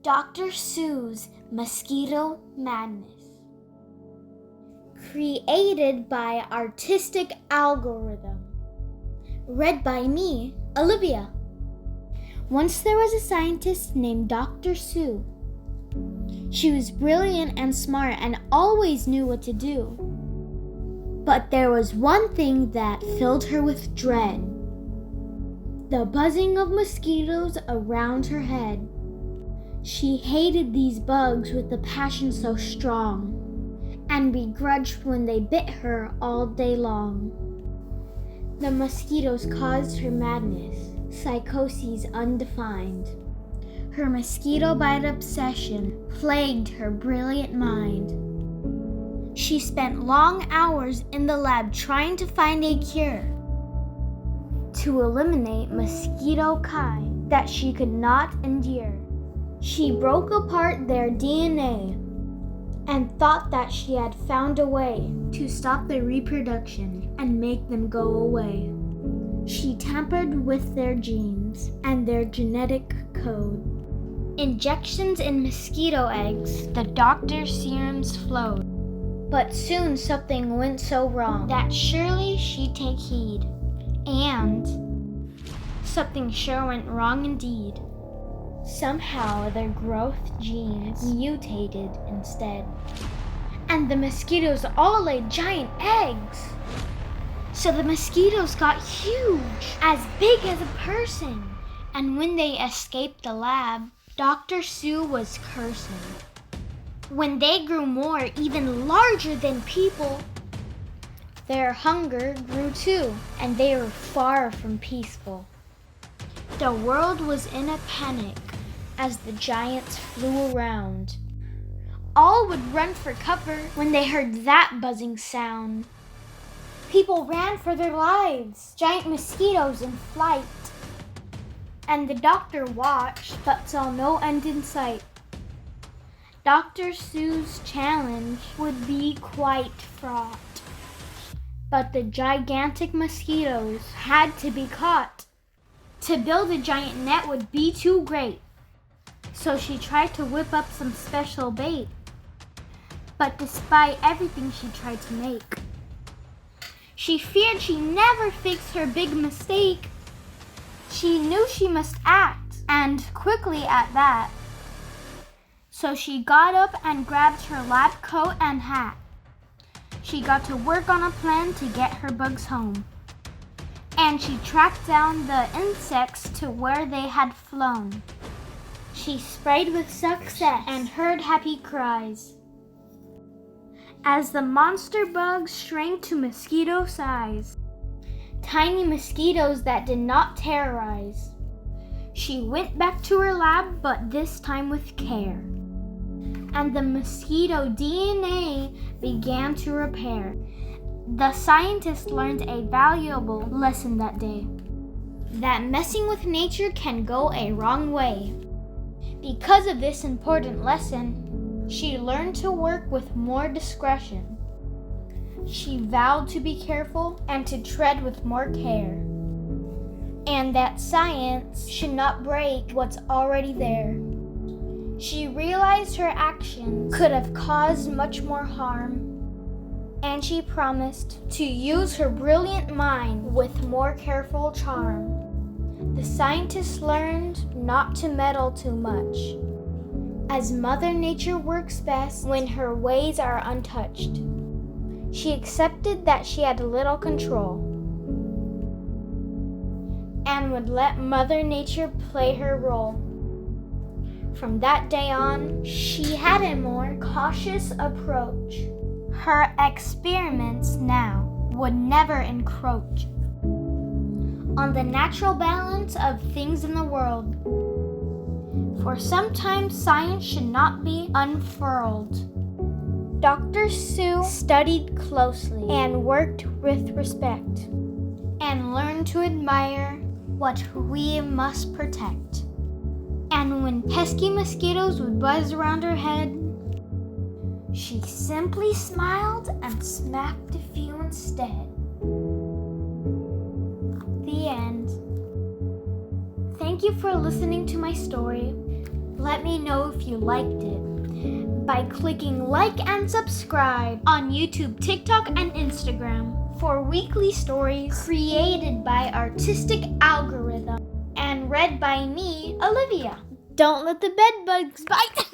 Dr. Sue's Mosquito Madness. Created by Artistic Algorithm. Read by me, Olivia. Once there was a scientist named Dr. Sue. She was brilliant and smart and always knew what to do. But there was one thing that filled her with dread. The buzzing of mosquitoes around her head. She hated these bugs with a passion so strong, and begrudged when they bit her all day long. The mosquitoes caused her madness, psychoses undefined. Her mosquito bite obsession plagued her brilliant mind. She spent long hours in the lab trying to find a cure to eliminate mosquito kind that she could not endure. She broke apart their DNA and thought that she had found a way to stop their reproduction and make them go away. She tampered with their genes and their genetic code. Injections in mosquito eggs, the doctor's serums flowed. But soon something went so wrong that surely she'd take heed. And something sure went wrong indeed. Somehow their growth genes mutated instead. And the mosquitoes all laid giant eggs. So the mosquitoes got huge, as big as a person. And when they escaped the lab, Dr. Sue was cursing. When they grew more, even larger than people, their hunger grew too, and they were far from peaceful. The world was in a panic as the giants flew around. All would run for cover when they heard that buzzing sound. People ran for their lives, giant mosquitoes in flight. And the doctor watched, but saw no end in sight. Dr. Sue's challenge would be quite fraught. But the gigantic mosquitoes had to be caught. To build a giant net would be too great. So she tried to whip up some special bait. But despite everything she tried to make, she feared she'd never fix her big mistake. She knew she must act, and quickly at that. So she got up and grabbed her lab coat and hat. She got to work on a plan to get her bugs home. And she tracked down the insects to where they had flown. She sprayed with success and heard happy cries as the monster bugs shrank to mosquito size. Tiny mosquitoes that did not terrorize. She went back to her lab, but this time with care. And the mosquito DNA began to repair. The scientist learned a valuable lesson that day. That messing with nature can go a wrong way. Because of this important lesson, she learned to work with more discretion. She vowed to be careful and to tread with more care. And that science should not break what's already there. She realized her actions could have caused much more harm. And she promised to use her brilliant mind with more careful charm. The scientist learned not to meddle too much, as Mother Nature works best when her ways are untouched. She accepted that she had little control and would let Mother Nature play her role. From that day on, she had a more cautious approach. Her experiments now would never encroach on the natural balance of things in the world. For sometimes science should not be unfurled. Dr. Sue studied closely and worked with respect and learned to admire what we must protect. And when pesky mosquitoes would buzz around her head, she simply smiled and smacked a few instead. The end. Thank you for listening to my story. Let Let me know if you liked it by clicking like and subscribe on YouTube, TikTok, and Instagram for weekly stories created by Artistic Algorithm and read by me, Olivia. Don't let the bed bugs bite.